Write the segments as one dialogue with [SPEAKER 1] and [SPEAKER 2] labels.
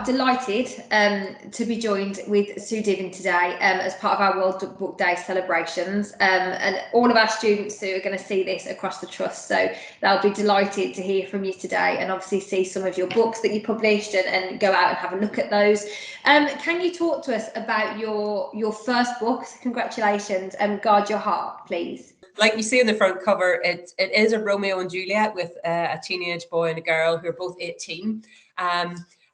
[SPEAKER 1] delighted to be joined with Sue Divin today as part of our World Book Day celebrations. And all of our students who are going to see this across the Trust, so they'll be delighted to hear from you today and obviously see some of your books that you published and go out and have a look at those. Can you talk to us about your first book? So congratulations, Guard Your Heart, please.
[SPEAKER 2] Like you see on the front cover, it is a Romeo and Juliet with a teenage boy and a girl who are both 18.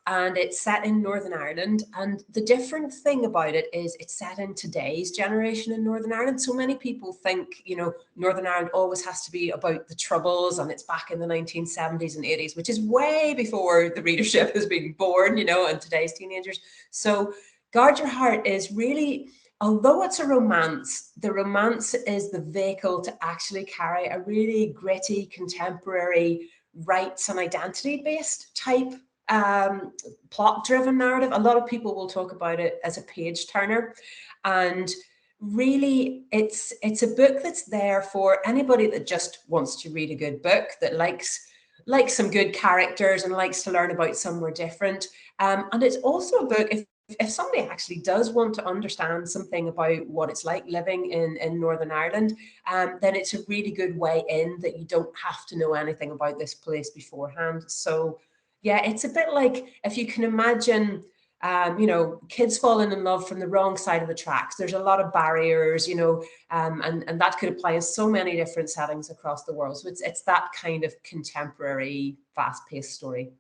[SPEAKER 2] And it's set in Northern Ireland. And the different thing about it is it's set in today's generation in Northern Ireland. So many people think, you know, Northern Ireland always has to be about the Troubles and it's back in the 1970s and 80s, which is way before the readership has been born, you know, and today's teenagers. So Guard Your Heart is really, although it's a romance, the romance is the vehicle to actually carry a really gritty, contemporary, rights and identity-based type plot-driven narrative. A lot of people will talk about it as a page-turner, and really it's a book that's there for anybody that just wants to read a good book, that likes some good characters and likes to learn about somewhere different. And it's also a book, if somebody actually does want to understand something about what it's like living in Northern Ireland, then it's a really good way in, that you don't have to know anything about this place beforehand. So yeah, it's a bit like, if you can imagine, you know, kids falling in love from the wrong side of the tracks. There's a lot of barriers, you know, and that could apply in so many different settings across the world. So it's that kind of contemporary, fast-paced story.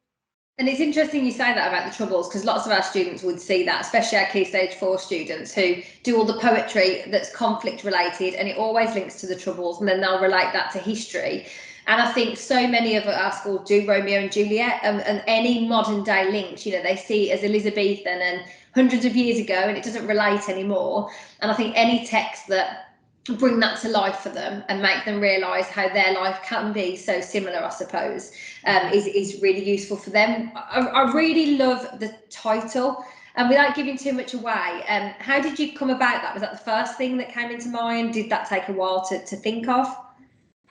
[SPEAKER 1] And it's interesting you say that about the Troubles, because lots of our students would see that, especially our Key Stage 4 students who do all the poetry that's conflict related, and it always links to the Troubles, and then they'll relate that to history. And I think so many of our schools do Romeo and Juliet, and any modern day links, you know, they see it as Elizabethan and hundreds of years ago, and it doesn't relate anymore. And I think any text that bring that to life for them and make them realise how their life can be so similar, I suppose, is really useful for them. I really love the title. And without giving too much away, how did you come about that? Was that the first thing that came into mind? Did that take a while to think of?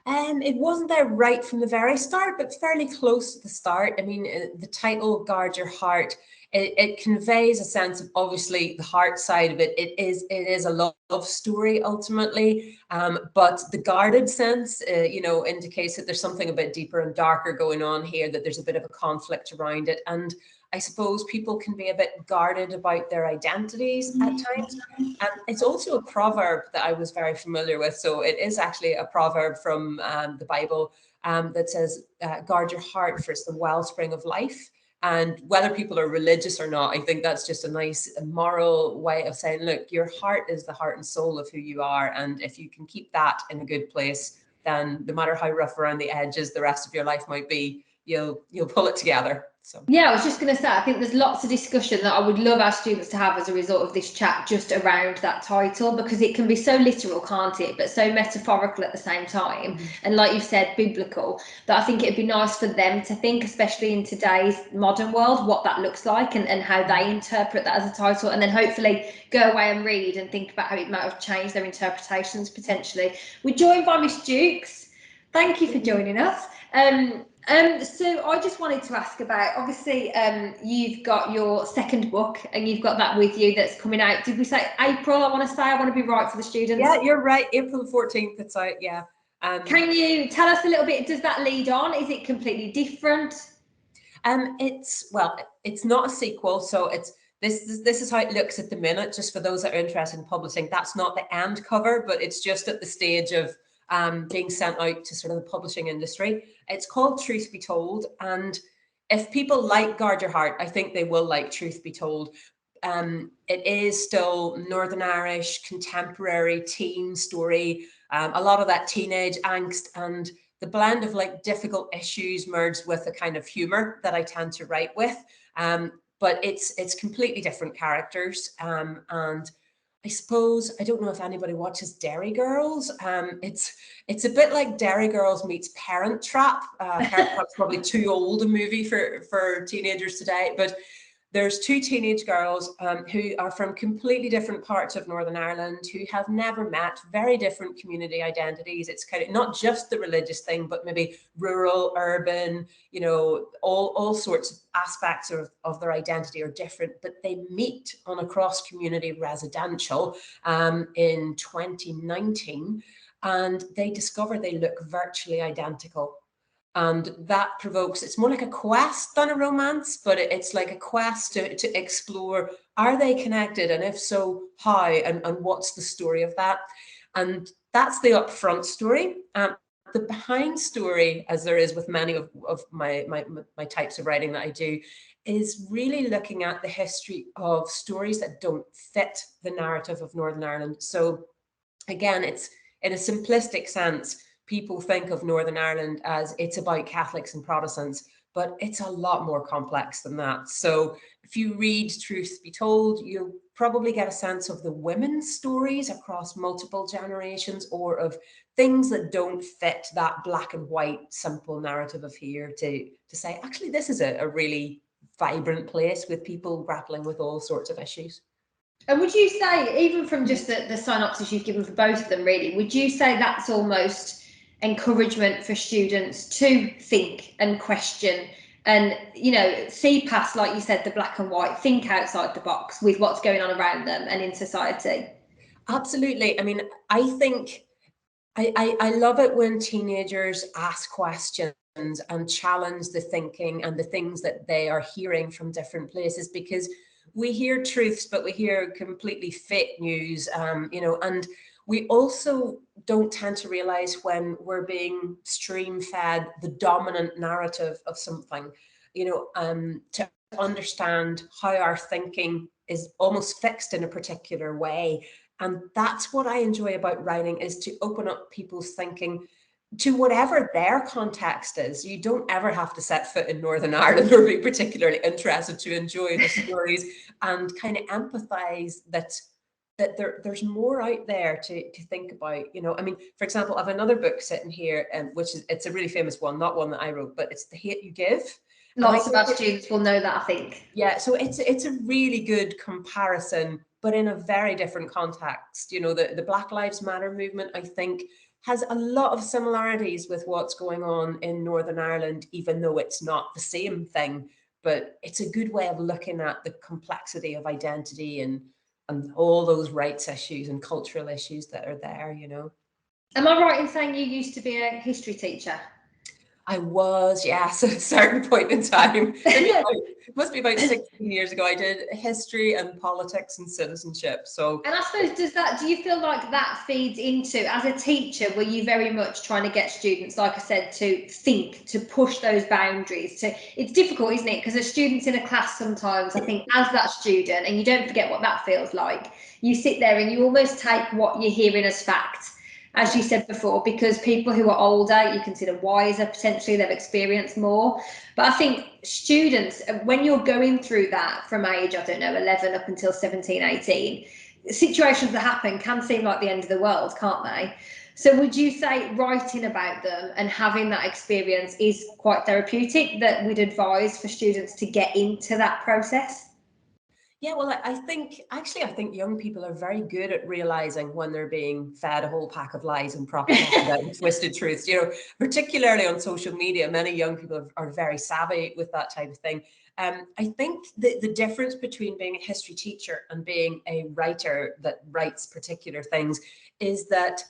[SPEAKER 2] It wasn't there right from the very start, but fairly close to the start. I mean, the title Guard Your Heart, it conveys a sense of, obviously, the heart side of it. It is a love story ultimately, but the guarded sense, you know, indicates that there's something a bit deeper and darker going on here, that there's a bit of a conflict around it. And I suppose people can be a bit guarded about their identities at times. And it's also a proverb that I was very familiar with. So it is actually a proverb from the Bible that says, guard your heart, for it's the wellspring of life. And whether people are religious or not, I think that's just a nice moral way of saying, look, your heart is the heart and soul of who you are. And if you can keep that in a good place, then no matter how rough around the edges the rest of your life might be, you'll pull it together. So
[SPEAKER 1] yeah, I was just going to say, I think there's lots of discussion that I would love our students to have as a result of this chat, just around that title, because it can be so literal, can't it, but so metaphorical at the same time, and like you've said, biblical, that I think it'd be nice for them to think, especially in today's modern world, what that looks like and how they interpret that as a title, and then hopefully go away and read and think about how it might have changed their interpretations potentially. We're joined by Miss Jukes. Thank you for joining us. So I just wanted to ask about, obviously, you've got your second book and you've got that with you that's coming out. Did we say April? I want to be right for the students.
[SPEAKER 2] Yeah, you're right. April 14th, it's out. Yeah.
[SPEAKER 1] Can you tell us a little bit? Does that lead on? Is it completely different?
[SPEAKER 2] It's not a sequel, so it's this is how it looks at the minute. Just for those that are interested in publishing, that's not the end cover, but it's just at the stage of being sent out to sort of the publishing industry. It's called Truth Be Told, and if people like Guard Your Heart, I think they will like Truth Be Told. It is still Northern Irish, contemporary teen story, a lot of that teenage angst and the blend of like difficult issues merged with a kind of humor that I tend to write with. But it's completely different characters, and I suppose, I don't know if anybody watches Dairy Girls. It's a bit like Dairy Girls meets Parent Trap. Parent Trap's probably too old a movie for teenagers today, but There's two teenage girls who are from completely different parts of Northern Ireland, who have never met, very different community identities. It's kind of not just the religious thing, but maybe rural, urban, you know, all sorts of aspects of their identity are different, but they meet on a cross-community residential in 2019, and they discover they look virtually identical. And that provokes, it's more like a quest than a romance, but it's like a quest to explore, are they connected, and if so, how, and what's the story of that. And that's the upfront story. The behind story, as there is with many of my types of writing that I do, is really looking at the history of stories that don't fit the narrative of Northern Ireland. So again, it's in a simplistic sense, people think of Northern Ireland as it's about Catholics and Protestants, but it's a lot more complex than that. So if you read Truth Be Told, you'll probably get a sense of the women's stories across multiple generations, or of things that don't fit that black and white simple narrative of here, to say, actually, this is a really vibrant place with people grappling with all sorts of issues.
[SPEAKER 1] And would you say, even from just the synopsis you've given for both of them, really, would you say that's almost encouragement for students to think and question and, you know, see past, like you said, the black and white, think outside the box with what's going on around them and in society?
[SPEAKER 2] Absolutely. I mean, I think I love it when teenagers ask questions and challenge the thinking and the things that they are hearing from different places, because we hear truths, but we hear completely fake news, you know, and we also don't tend to realize when we're being stream fed the dominant narrative of something, you know, to understand how our thinking is almost fixed in a particular way. And that's what I enjoy about writing, is to open up people's thinking to whatever their context is. You don't ever have to set foot in Northern Ireland or be particularly interested to enjoy the stories, and kind of empathize that there's more out there to think about. You know, I mean, for example, I have another book sitting here, which is, it's a really famous one, not one that I wrote, but it's The Hate U Give.
[SPEAKER 1] Lots of our students will know that, I think.
[SPEAKER 2] Yeah, so it's a really good comparison, but in a very different context. You know, the Black Lives Matter movement, I think, has a lot of similarities with what's going on in Northern Ireland, even though it's not the same thing. But it's a good way of looking at the complexity of identity and all those rights issues and cultural issues that are there, you know.
[SPEAKER 1] Am I right in saying you used to be a history teacher?
[SPEAKER 2] I was, yes, at a certain point in time. It must be about 16 years ago. I did history and politics and citizenship. So,
[SPEAKER 1] and I suppose, do you feel like that feeds into, as a teacher, were you very much trying to get students, like I said, to think, to push those boundaries? It's difficult, isn't it? Because as students in a class sometimes, I think, as that student, and you don't forget what that feels like, you sit there and you almost take what you're hearing as fact, as you said before, because people who are older, you consider wiser, potentially they've experienced more. But I think students, when you're going through that from age, I don't know, 11 up until 17, 18, situations that happen can seem like the end of the world, can't they? So would you say writing about them and having that experience is quite therapeutic, that we'd advise for students to get into that process?
[SPEAKER 2] yeah, well, I think, actually, I think young people are very good at realizing when they're being fed a whole pack of lies and propaganda and twisted truths. You know, particularly on social media, many young people are very savvy with that type of thing. I think the difference between being a history teacher and being a writer that writes particular things is that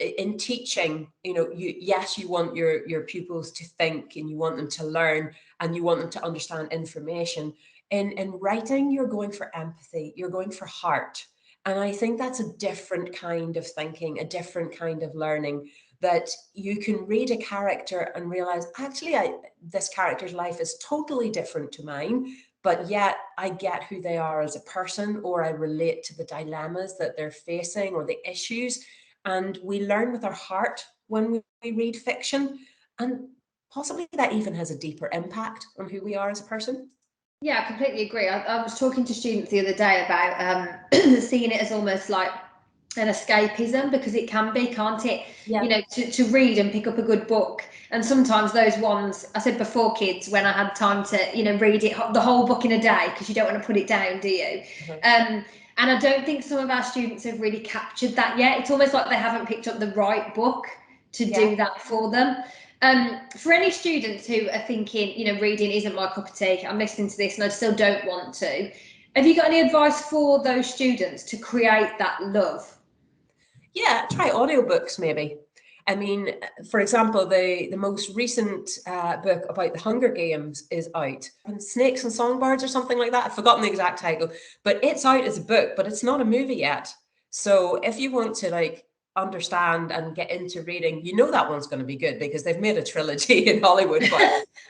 [SPEAKER 2] in teaching, you know, you want your pupils to think, and you want them to learn, and you want them to understand information. In writing, you're going for empathy, you're going for heart. And I think that's a different kind of thinking, a different kind of learning, that you can read a character and realize, actually, this character's life is totally different to mine, but yet I get who they are as a person, or I relate to the dilemmas that they're facing or the issues. And we learn with our heart when we read fiction. And possibly that even has a deeper impact on who we are as a person.
[SPEAKER 1] Yeah, I completely agree. I was talking to students the other day about seeing it as almost like an escapism, because it can be, can't it?
[SPEAKER 2] Yeah.
[SPEAKER 1] You know, to read and pick up a good book And sometimes those ones, I said before, kids, when I had time to, read it the whole book in a day, because you don't want to put it down, do you? And I don't think some of our students have really captured that yet. It's almost like they haven't picked up the right book to do that for them. For any students who are thinking, reading isn't my cup of tea, I'm listening to this and I still don't want to, have you got any advice for those students to create that love?
[SPEAKER 2] Yeah, try audiobooks maybe. I mean, for example, the most recent book about the Hunger Games is out. Snakes and Songbirds or something like that. I've forgotten the exact title, but it's out as a book, but it's not a movie yet. So if you want to understand and get into reading, that one's going to be good because they've made a trilogy in Hollywood.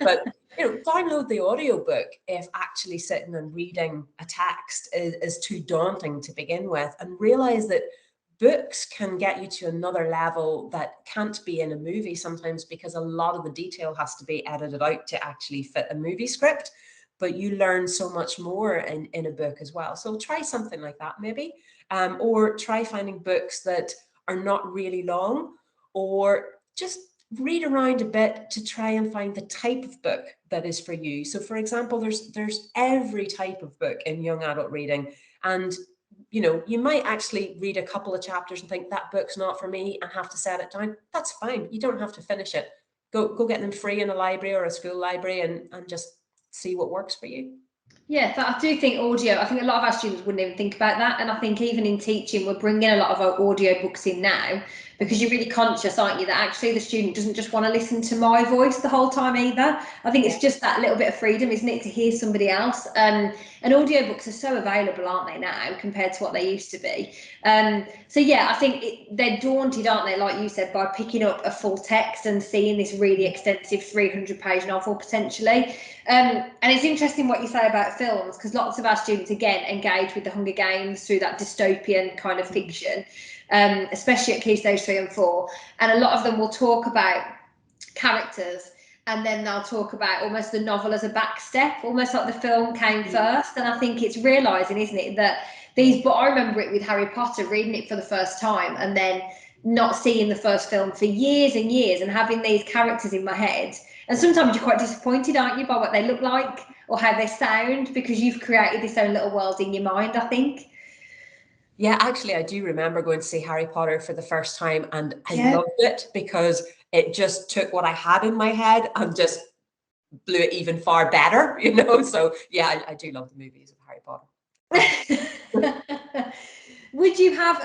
[SPEAKER 2] But download the audiobook if actually sitting and reading a text is too daunting to begin with, and realize that books can get you to another level that can't be in a movie sometimes, because a lot of the detail has to be edited out to actually fit a movie script. But you learn so much more in a book as well. So try something like that maybe. Or try finding books that are not really long, or just read around a bit to try and find the type of book that is for you. So for example, there's every type of book in young adult reading, and you might actually read a couple of chapters and think that book's not for me and have to set it down. That's fine. You don't have to finish it. Go get them free in a library or a school library and just see what works for you.
[SPEAKER 1] Yeah, I do think audio, I think a lot of our students wouldn't even think about that. And I think even in teaching, we're bringing a lot of our audio books in now, because you're really conscious, aren't you, that actually the student doesn't just want to listen to my voice the whole time either. I think it's just that little bit of freedom, isn't it, to hear somebody else. And audiobooks are so available, aren't they, now, compared to what they used to be. So yeah, I think they're daunted, aren't they, like you said, by picking up a full text and seeing this really extensive 300-page novel potentially. And it's interesting what you say about films, because lots of our students, again, engage with the Hunger Games through that dystopian kind of fiction, especially at Key Stage 3 and 4. And a lot of them will talk about characters, and then they'll talk about almost the novel as a back step, almost like the film came first. And I think it's realising, isn't it, that but I remember it with Harry Potter, reading it for the first time and then not seeing the first film for years and years, and having these characters in my head. And sometimes you're quite disappointed, aren't you, by what they look like or how they sound, because you've created this own little world in your mind, I think.
[SPEAKER 2] Yeah, actually, I do remember going to see Harry Potter for the first time, and I loved it because it just took what I had in my head and just blew it even far better, So yeah, I do love the movies of Harry Potter.
[SPEAKER 1] Would you have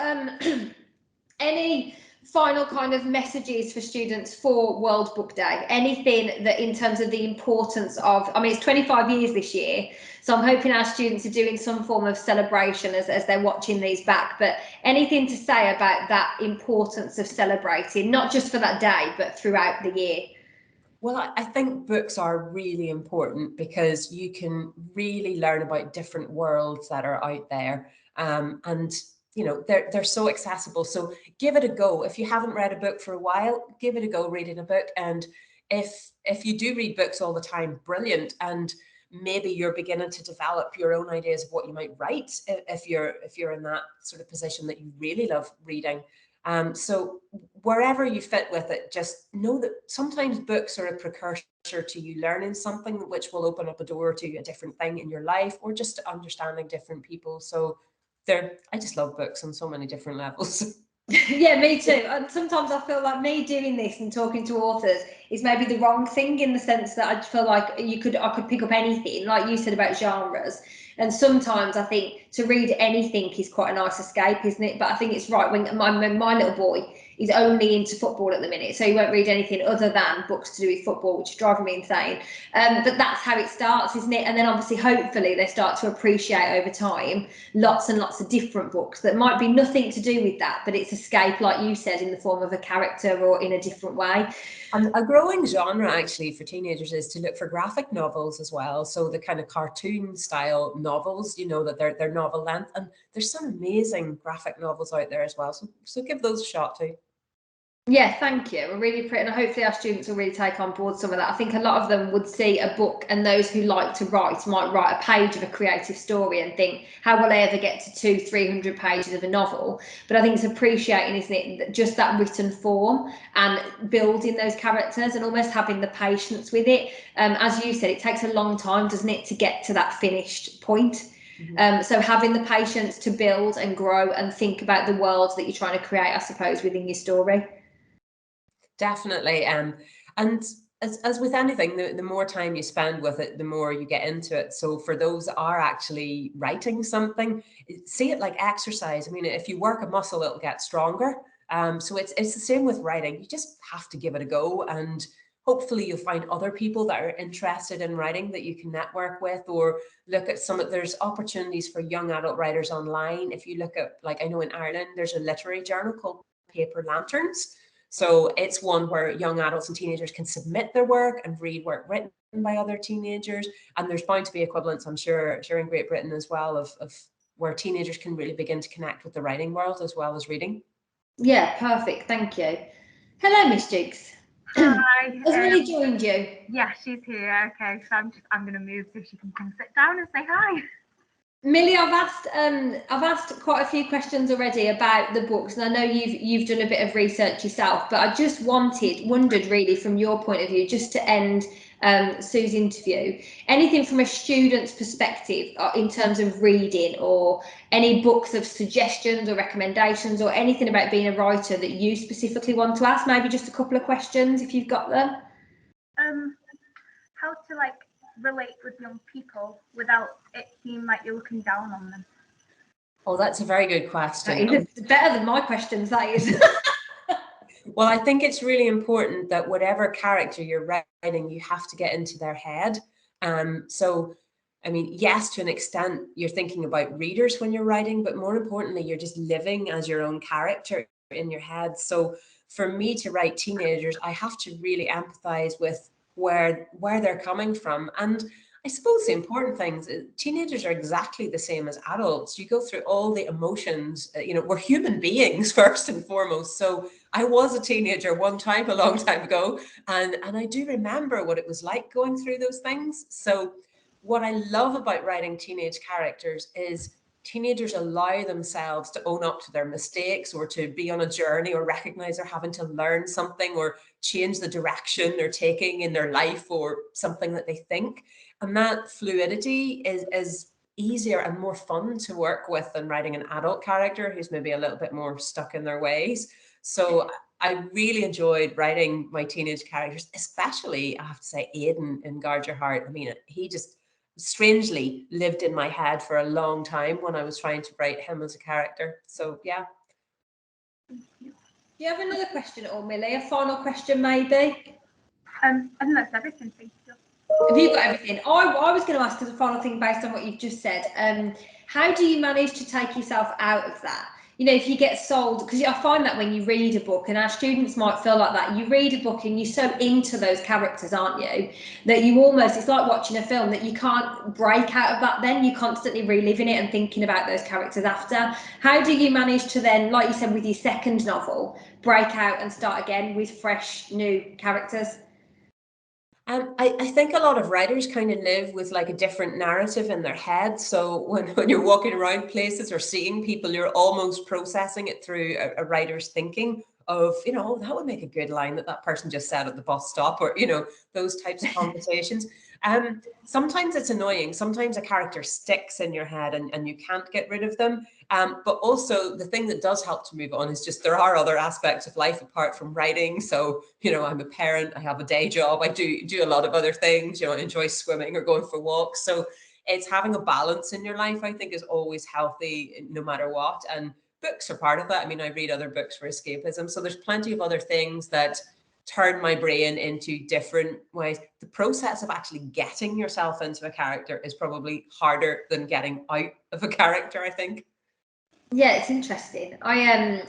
[SPEAKER 1] any final kind of messages for students for World Book Day? Anything that, in terms of the importance of, I mean, it's 25 years this year, so I'm hoping our students are doing some form of celebration as they're watching these back, but anything to say about that importance of celebrating, not just for that day, but throughout the year?
[SPEAKER 2] Well, I think books are really important because you can really learn about different worlds that are out there. And they're so accessible. So give it a go. If you haven't read a book for a while, give it a go reading a book. And if you do read books all the time, brilliant. And maybe you're beginning to develop your own ideas of what you might write if you're in that sort of position that you really love reading. So wherever you fit with it, just know that sometimes books are a precursor to you learning something, which will open up a door to a different thing in your life, or just to understanding different people. So I just love books on so many different levels.
[SPEAKER 1] Yeah, me too. And sometimes I feel like me doing this and talking to authors is maybe the wrong thing, in the sense that I feel like I could pick up anything, like you said about genres. And sometimes I think to read anything is quite a nice escape, isn't it? But I think it's right, when my little boy is only into football at the minute, so he won't read anything other than books to do with football, which is driving me insane. But that's how it starts, isn't it? And then obviously, hopefully, they start to appreciate over time lots and lots of different books that might be nothing to do with that, but it's escape, like you said, in the form of a character or in a different way.
[SPEAKER 2] And a growing genre actually for teenagers is to look for graphic novels as well. So the kind of cartoon style novels, that they're novel length, and there's some amazing graphic novels out there as well. So give those a shot too.
[SPEAKER 1] Yeah, thank you. I really appreciate, and hopefully our students will really take on board some of that. I think a lot of them would see a book, and those who like to write might write a page of a creative story and think, how will I ever get to 200-300 pages of a novel? But I think it's appreciating, isn't it, just that written form and building those characters and almost having the patience with it. As you said, it takes a long time, doesn't it, to get to that finished point. So having the patience to build and grow and think about the world that you're trying to create, I suppose, within your story.
[SPEAKER 2] Definitely. And as with anything, the more time you spend with it, the more you get into it. So for those that are actually writing something, see it like exercise. I mean, if you work a muscle, it'll get stronger. So it's the same with writing. You just have to give it a go, and hopefully you'll find other people that are interested in writing that you can network with, or look at there's opportunities for young adult writers online. If you look at, like, I know in Ireland, there's a literary journal called Paper Lanterns. So it's one where young adults and teenagers can submit their work and read work written by other teenagers. And there's bound to be equivalents, I'm sure in Great Britain as well, of where teenagers can really begin to connect with the writing world as well as reading.
[SPEAKER 1] Yeah, perfect. Thank you. Hello, Miss Jigs.
[SPEAKER 3] Hi.
[SPEAKER 1] Has Millie joined you?
[SPEAKER 3] Yeah, she's here. Okay, so I'm going to move so she can come sit down and say hi.
[SPEAKER 1] Millie, I've asked quite a few questions already about the books, and I know you've done a bit of research yourself, but I just wondered really from your point of view, just to end Sue's interview, anything from a student's perspective in terms of reading, or any books of suggestions or recommendations, or anything about being a writer that you specifically want to ask? Maybe just a couple of questions if you've got them.
[SPEAKER 3] How to relate with young people without it seeming like you're looking down on them.
[SPEAKER 2] Oh, that's a very good question.
[SPEAKER 1] It's better than my questions, that is.
[SPEAKER 2] Well, I think it's really important that whatever character you're writing, you have to get into their head. So, I mean, yes, to an extent, you're thinking about readers when you're writing, but more importantly, you're just living as your own character in your head. So for me to write teenagers, I have to really empathize with where they're coming from. And I suppose the important things is teenagers are exactly the same as adults. You go through all the emotions, we're human beings first and foremost. So I was a teenager one time, a long time ago, and I do remember what it was like going through those things. So what I love about writing teenage characters is teenagers allow themselves to own up to their mistakes, or to be on a journey, or recognize they're having to learn something, or change the direction they're taking in their life, or something that they think. And that fluidity is easier and more fun to work with than writing an adult character who's maybe a little bit more stuck in their ways. So I really enjoyed writing my teenage characters, especially, I have to say, Aidan in Guard Your Heart. I mean, he just strangely lived in my head for a long time when I was trying to write him as a character. So yeah.
[SPEAKER 3] Thank you.
[SPEAKER 1] Do you have another question at all, Millie? A final question, maybe?
[SPEAKER 3] I think that's everything. Thank you.
[SPEAKER 1] Have you got everything? I was going to ask as a final thing based on what you've just said. How do you manage to take yourself out of that? If you get sold, because I find that when you read a book, and our students might feel like that, you read a book and you're so into those characters, aren't you, that you almost, it's like watching a film, that you can't break out of that then. You're constantly reliving it and thinking about those characters after. How do you manage to then, like you said with your second novel, break out and start again with fresh, new characters?
[SPEAKER 2] I think a lot of writers kind of live with like a different narrative in their head. So when you're walking around places or seeing people, you're almost processing it through a writer's thinking of, that would make a good line that person just said at the bus stop, or, those types of conversations. Sometimes it's annoying. Sometimes a character sticks in your head and you can't get rid of them. But also the thing that does help to move on is just there are other aspects of life apart from writing. So, I'm a parent, I have a day job, I do a lot of other things, I enjoy swimming or going for walks. So it's having a balance in your life, I think, is always healthy no matter what. And books are part of that. I mean, I read other books for escapism. So there's plenty of other things that turn my brain into different ways. The process of actually getting yourself into a character is probably harder than getting out of a character, I think.
[SPEAKER 1] Yeah, it's interesting. I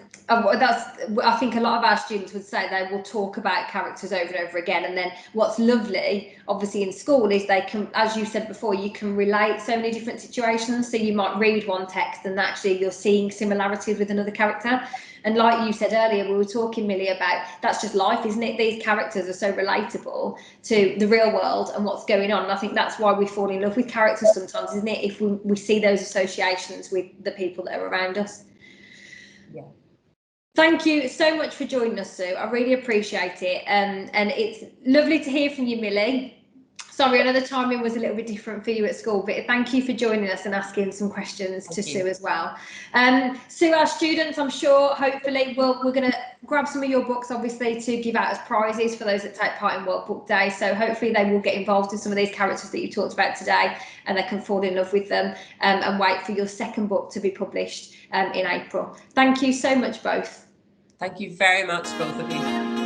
[SPEAKER 1] think a lot of our students would say they will talk about characters over and over again. And then what's lovely, obviously, in school is they can, as you said before, you can relate so many different situations. So you might read one text and actually you're seeing similarities with another character. And like you said earlier, we were talking, Millie, about that's just life, isn't it? These characters are so relatable to the real world and what's going on. And I think that's why we fall in love with characters sometimes, isn't it? If we see those associations with the people that are around us.
[SPEAKER 2] Yeah.
[SPEAKER 1] Thank you so much for joining us, Sue. I really appreciate it. And it's lovely to hear from you, Millie. Sorry, I know the timing was a little bit different for you at school, but thank you for joining us and asking some questions to Sue as well. Sue, our students, I'm sure, hopefully, we're going to grab some of your books, obviously, to give out as prizes for those that take part in World Book Day. So hopefully they will get involved in some of these characters that you talked about today, and they can fall in love with them, and wait for your second book to be published in April. Thank you so much, both.
[SPEAKER 2] Thank you very much, both of you.